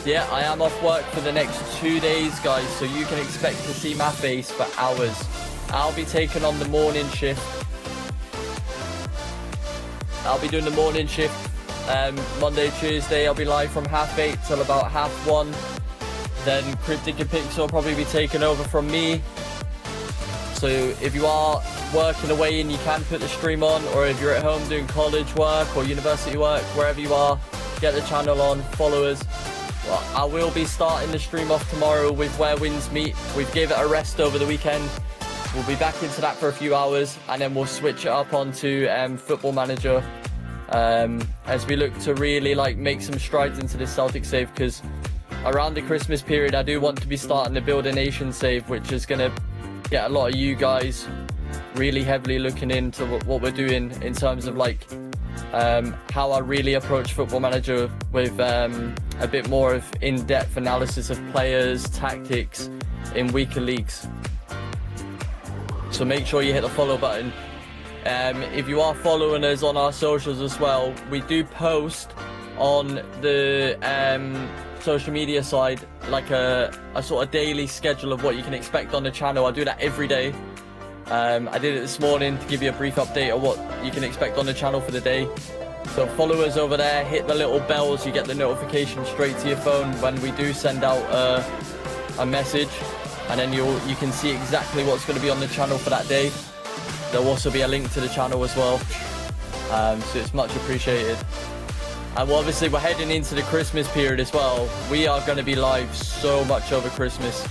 Yeah, I am off work for the next 2 days, guys, so you can expect to see my face for hours. I'll be taking on the morning shift. I'll be doing the morning shift Monday, Tuesday. I'll be live from 8:30 till about 1:30. Then Cryptic and Pix will probably be taking over from me. So if you are working away and you can put the stream on, or if you're at home doing college work or university work, wherever you are, get the channel on, follow us. Well, I will be starting the stream off tomorrow with Where Winds Meet. We've gave it a rest over the weekend. We'll be back into that for a few hours, and then we'll switch it up onto Football Manager as we look to really make some strides into this Celtic save, because around the Christmas period I do want to be starting the Build a Nation save, which is going to get a lot of you guys really heavily looking into what we're doing in terms of how I really approach Football Manager with a bit more of in-depth analysis of players, tactics in weaker leagues. So make sure you hit the follow button. If you are following us on our socials as well, we do post on the social media side like a sort of daily schedule of what you can expect on the channel. I do that every day. I did it this morning to give you a brief update of what you can expect on the channel for the day. So follow us over there, hit the little bells, you get the notification straight to your phone when we do send out a message, and then you can see exactly what's going to be on the channel for that day. There'll also be a link to the channel as well, so it's much appreciated. And obviously we're heading into the Christmas period as well. We are going to be live so much over Christmas.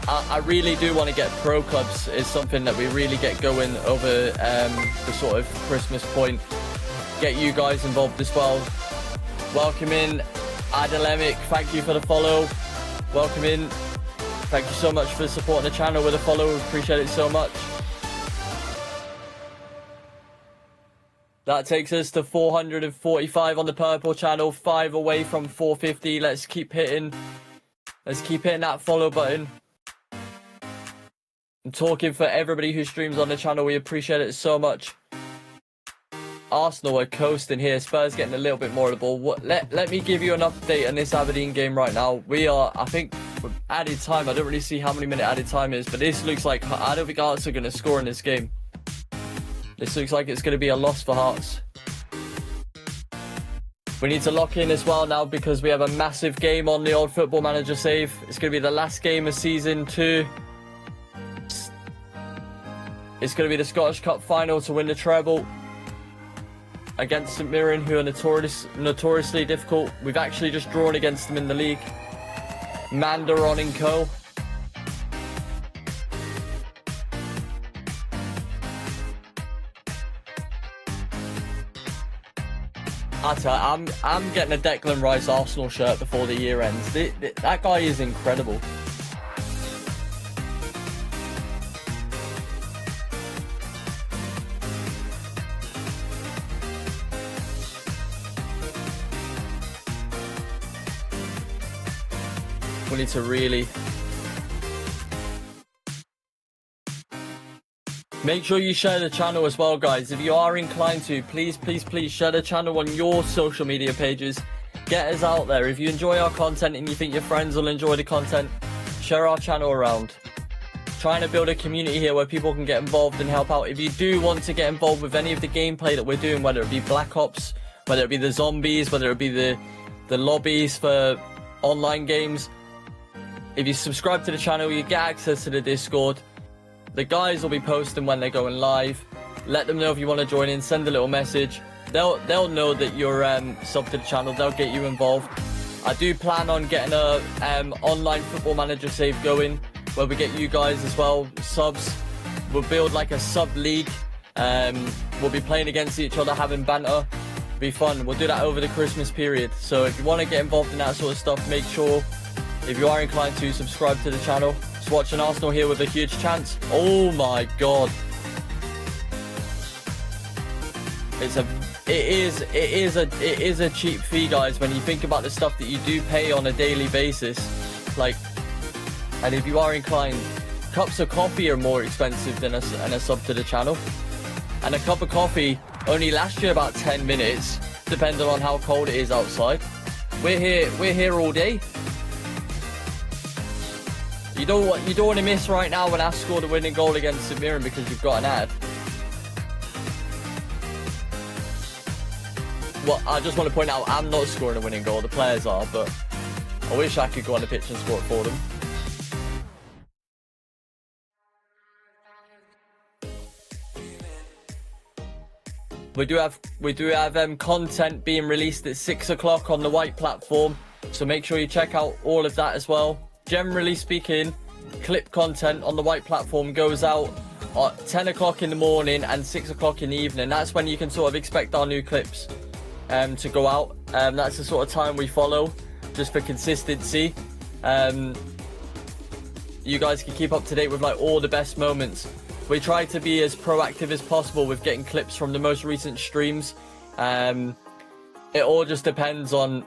I really do want to get pro clubs. Is something that we really get going over the sort of Christmas point. Get you guys involved as well. Welcome in Adelemic, thank you for the follow. Welcome in. Thank you so much for supporting the channel with a follow. We appreciate it so much. That takes us to 445 on the purple channel, 5 away from 450. Let's keep hitting that follow button. I'm talking for everybody who streams on the channel. We appreciate it so much. Arsenal are coasting here. Spurs getting a little bit more of the ball. Let me give you an update on this Aberdeen game right now. We are, I think, with added time. I don't really see how many minute added time is, but this looks like, I don't think Hearts are going to score in this game. This looks like it's going to be a loss for Hearts. We need to lock in as well now, because we have a massive game on the old Football Manager save. It's going to be the last game of Season 2. It's going to be the Scottish Cup final to win the treble against St Mirren, who are notoriously difficult. We've actually just drawn against them in the league. Mandaron and co. I'm getting a Declan Rice Arsenal shirt before the year ends. That guy is incredible. We need to really make sure you share the channel as well, guys. If you are inclined to, please share the channel on your social media pages. Get us out there. If you enjoy our content and you think your friends will enjoy the content, share our channel around. Trying to build a community here where people can get involved and help out. If you do want to get involved with any of the gameplay that we're doing, whether it be Black Ops, whether it be the zombies, whether it be the lobbies for online games, if you subscribe to the channel, you get access to the Discord. The guys will be posting when they're going live. Let them know if you want to join in. Send a little message. They'll know that you're sub to the channel. They'll get you involved. I do plan on getting a online Football Manager save going, where we get you guys as well subs. We'll build like a sub league. We'll be playing against each other, having banter. Be fun. We'll do that over the Christmas period. So if you want to get involved in that sort of stuff, make sure, if you are inclined to, subscribe to the channel. Just watching Arsenal here with a huge chance. Oh my god. It is a cheap fee, guys, when you think about the stuff that you do pay on a daily basis. Like, and if you are inclined, cups of coffee are more expensive than a sub to the channel. And a cup of coffee only lasts you about 10 minutes, depending on how cold it is outside. We're here all day. You don't want to miss right now when I scored a winning goal against St Mirren because you've got an ad. Well, I just want to point out, I'm not scoring a winning goal, the players are, but I wish I could go on the pitch and score it for them. We do have content being released at 6 o'clock on the white platform, so make sure you check out all of that as well. Generally speaking, clip content on the white platform goes out at 10 o'clock in the morning and 6 o'clock in the evening. That's when you can sort of expect our new clips to go out. That's the sort of time we follow, just for consistency. You guys can keep up to date with like all the best moments. We try to be as proactive as possible with getting clips from the most recent streams. It all just depends on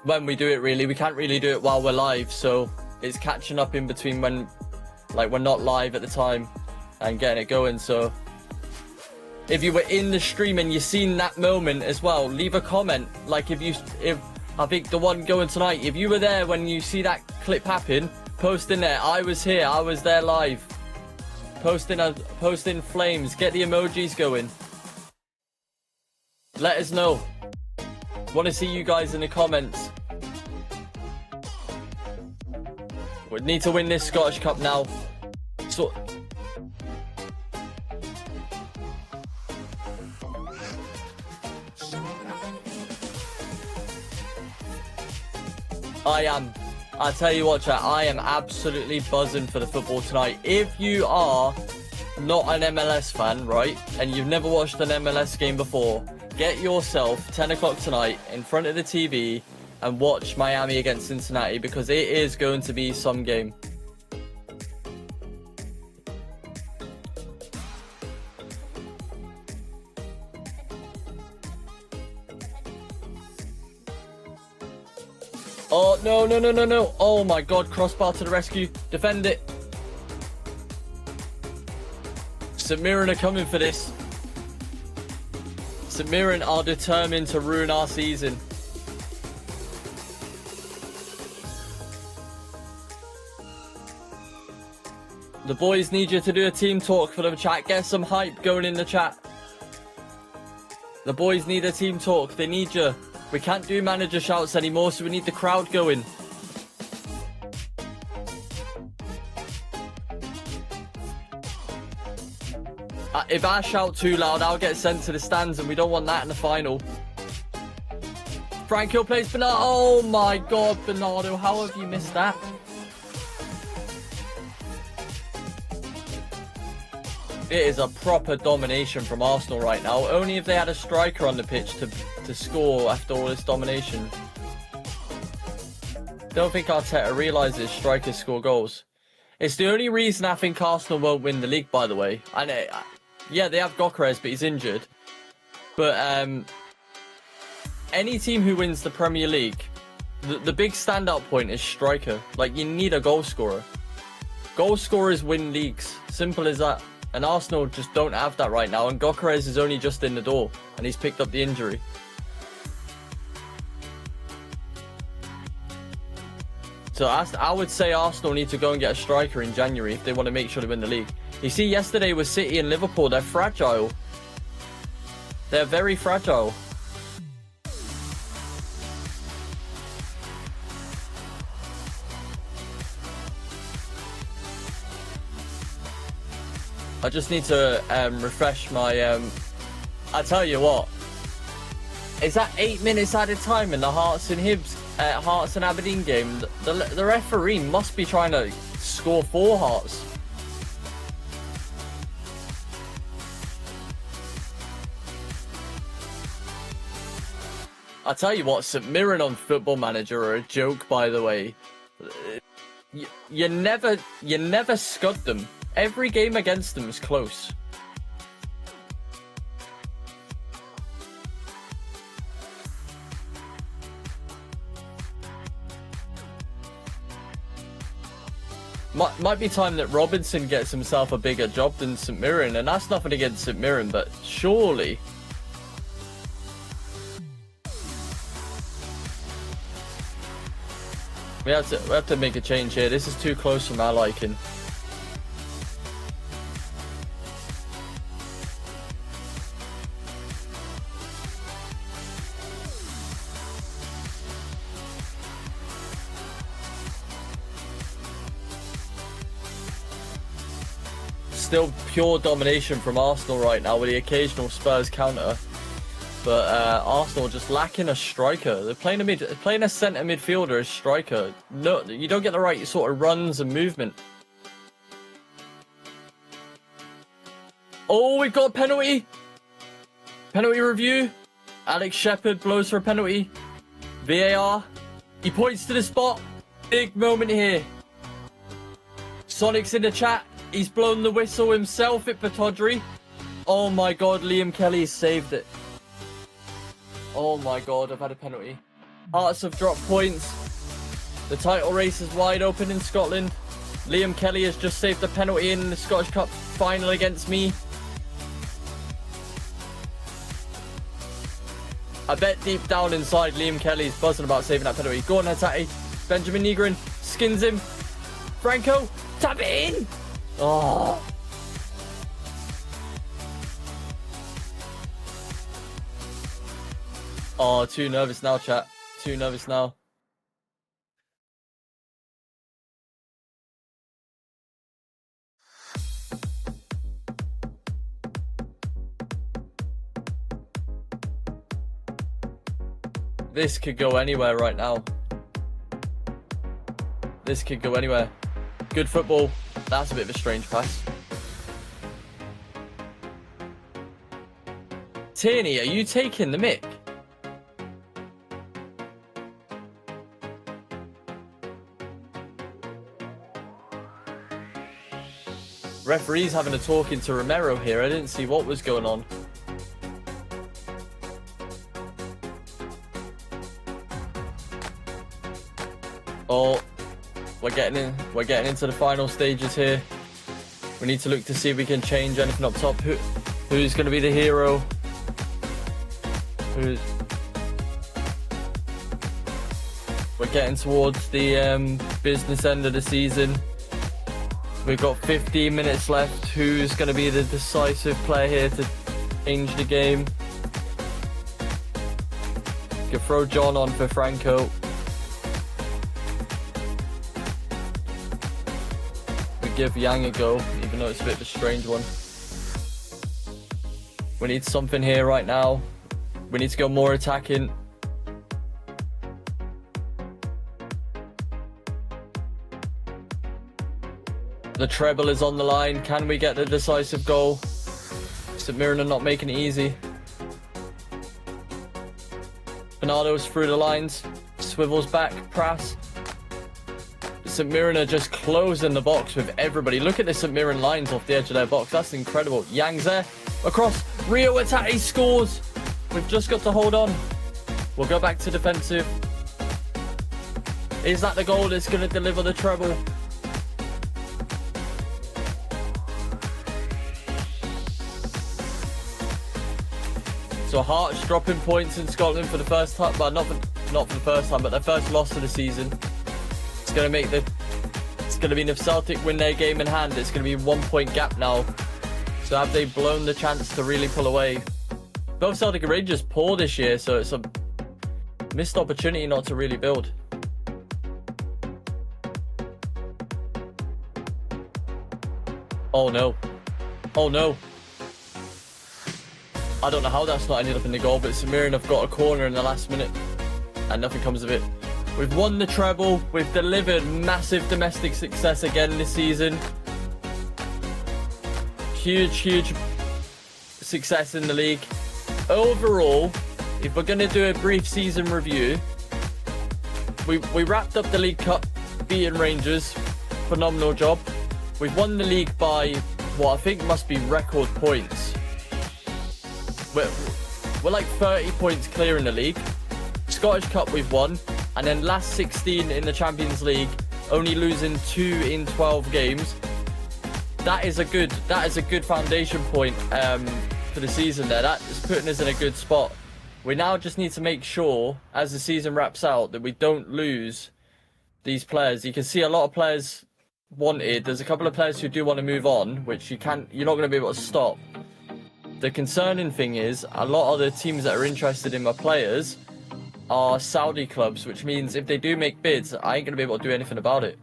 when we do it, really. We can't really do it while we're live, so it's catching up in between when like we're not live at the time and getting it going. So if you were in the stream and you've seen that moment as well, leave a comment. Like if I think the one going tonight, if you were there when you see that clip happen, post in there, I was here, I was there live. Post in flames, get the emojis going. Let us know. Want to see you guys in the comments. We need to win this Scottish Cup now. So I tell you what, chat, I am absolutely buzzing for the football tonight. If you are not an MLS fan, right, and you've never watched an MLS game before, get yourself 10 o'clock tonight in front of the TV and watch Miami against Cincinnati, because it is going to be some game. Oh, no, no, no, no, no. Oh, my God. Crossbar to the rescue. Defend it. St Mirren are coming for this. St Mirren are determined to ruin our season. The boys need you to do a team talk for the chat. Get some hype going in the chat. The boys need a team talk. They need you. We can't do manager shouts anymore, so we need the crowd going. If I shout too loud, I'll get sent to the stands, and we don't want that in the final. Franco plays Bernardo. Oh my God, Bernardo, how have you missed that? It is a proper domination from Arsenal right now. Only if they had a striker on the pitch to score after all this domination. Don't think Arteta realises strikers score goals. It's the only reason I think Arsenal won't win the league, by the way. And yeah, they have Gyökeres, but he's injured. But any team who wins the Premier League, the big standout point is striker. Like, you need a goal scorer. Goal scorers win leagues. Simple as that. And Arsenal just don't have that right now. And Gyökeres is only just in the door. And he's picked up the injury. So I would say Arsenal need to go and get a striker in January if they want to make sure they win the league. You see, yesterday with City and Liverpool, they're fragile. They're very fragile. I just need to refresh my... I tell you what. Is that 8 minutes added time in the Hearts and Aberdeen game? The referee must be trying to score 4 Hearts. I tell you what, St Mirren on Football Manager are a joke, by the way. You never scud them. Every game against them is close. Might be time that Robinson gets himself a bigger job than St Mirren, and that's nothing against St Mirren, but surely. We have to make a change here. This is too close for my liking. Still pure domination from Arsenal right now with the occasional Spurs counter, but Arsenal just lacking a striker. They're playing a centre midfielder as striker. No, you don't get the right sort of runs and movement. Oh, we've got a penalty. Penalty review. Alex Shepherd blows for a penalty. VAR. He points to the spot. Big moment here. Sonic's in the chat. He's blown the whistle himself at Patodri. Oh my god, Liam Kelly saved it. Oh my god, I've had a penalty. Hearts have dropped points. The title race is wide open in Scotland. Liam Kelly has just saved a penalty in the Scottish Cup final against me. I bet deep down inside Liam Kelly's buzzing about saving that penalty. Go on, Hatati. Benjamin Negrin skins him. Franco, tap it in! Oh. Oh, too nervous now, chat. Too nervous now. This could go anywhere right now. This could go anywhere. Good football. That's a bit of a strange pass. Tierney, are you taking the mick? Referee's having a talking to Romero here. I didn't see what was going on. Oh. We're getting into the final stages here. We need to look to see if we can change anything up top. Who's going to be the hero? We're getting towards the business end of the season. We've got 15 minutes left. Who's going to be the decisive player here to change the game? You can throw John on for Franco. Give Yang a go, even though it's a bit of a strange one. We need something here right now. We need to go more attacking. The treble is on the line. Can we get the decisive goal? St Mirren are not making it easy. Bernardo's through the lines. Swivels back. Prass. St Mirren are just closing the box with everybody. Look at the St Mirren lines off the edge of their box. That's incredible. Yang's there. Across. Rio Atati scores. We've just got to hold on. We'll go back to defensive. Is that the goal that's going to deliver the treble? So Hearts dropping points in Scotland for the first time. Well, not for the first time, but their first loss of the season. It's going to mean if Celtic win their game in hand, it's going to be 1 point gap now. So have they blown the chance to really pull away? Both Celtic and Rangers poor this year, so it's a missed opportunity not to really build. Oh no. Oh no. I don't know how that's not ended up in the goal, but St Mirren have got a corner in the last minute and nothing comes of it. We've won the treble. We've delivered massive domestic success again this season. Huge success in the league. Overall, if we're going to do a brief season review, we wrapped up the League Cup beaten Rangers. Phenomenal job. We've won the league by what I think must be record points. We're like 30 points clear in the league. Scottish Cup we've won, and then last 16 in the Champions League, only losing 2 in 12 games. That is a good foundation point for the season there. That is putting us in a good spot. We now just need to make sure, as the season wraps out, that we don't lose these players. You can see a lot of players wanted. There's a couple of players who do want to move on, which you're not going to be able to stop. The concerning thing is, a lot of the teams that are interested in my players are Saudi clubs, which means if they do make bids, I ain't going to be able to do anything about it.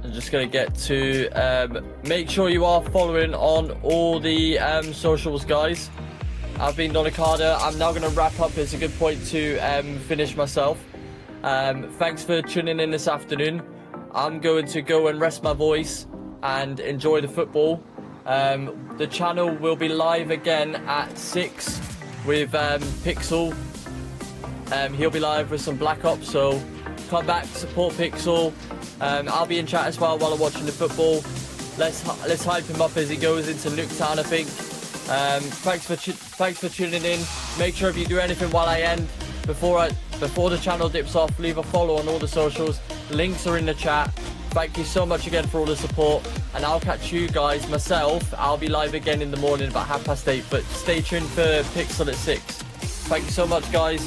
I'm just going to get to make sure you are following on all the socials, guys. I've been Donicada. I'm now going to wrap up. It's a good point to finish myself. Thanks for tuning in this afternoon. I'm going to go and rest my voice and enjoy the football. The channel will be live again at 6 with Pixel. He'll be live with some Black Ops, so come back, support Pixel. I'll be in chat as well while I'm watching the football. Let's hype him up as he goes into Nuketown, I think. Thanks for tuning in. Make sure if you do anything while I end, before the channel dips off, leave a follow on all the socials. Links are in the chat. Thank you so much again for all the support, and I'll catch you guys. I'll be live again in the morning about 8:30, but stay tuned for Pixel at 6. Thank you so much, guys.